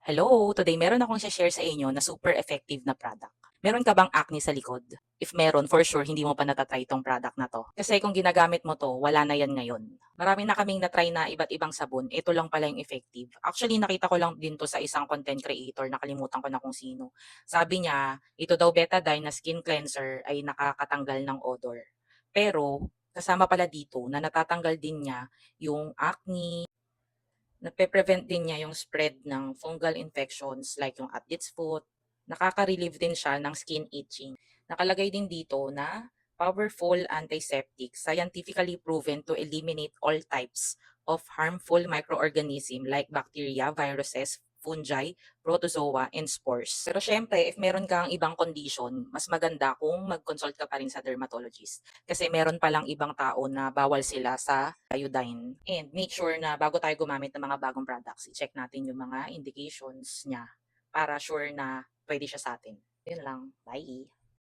Hello, today meron akong share sa inyo na super effective na product. Meron ka bang acne sa likod? If meron, for sure, hindi mo pa natatry itong product na to. Kasi kung ginagamit mo to, wala na yan ngayon. Marami na kaming natry na iba't ibang sabon. Ito lang pala yung effective. Actually, nakita ko lang din to sa isang content creator. Nakalimutan ko na kung sino. Sabi niya, ito daw betadine na skin cleanser ay nakakatanggal ng odor. Pero, kasama pala dito na natatanggal din niya yung acne, nape-prevent din niya yung spread ng fungal infections like yung Athlete's foot. Nakaka-relieve din siya ng skin itching. Nakalagay din dito na powerful antiseptic, scientifically proven to eliminate all types of harmful microorganism like bacteria, viruses, fungi, protozoa, and spores. Pero syempre, if meron kang ibang condition, mas maganda kung mag-consult ka pa rin sa dermatologist. Kasi meron palang ibang tao na bawal sila sa iodine. And make sure na bago tayo gumamit ng mga bagong products, i-check natin yung mga indications niya para sure na pwede siya sa atin. Yun lang. Bye!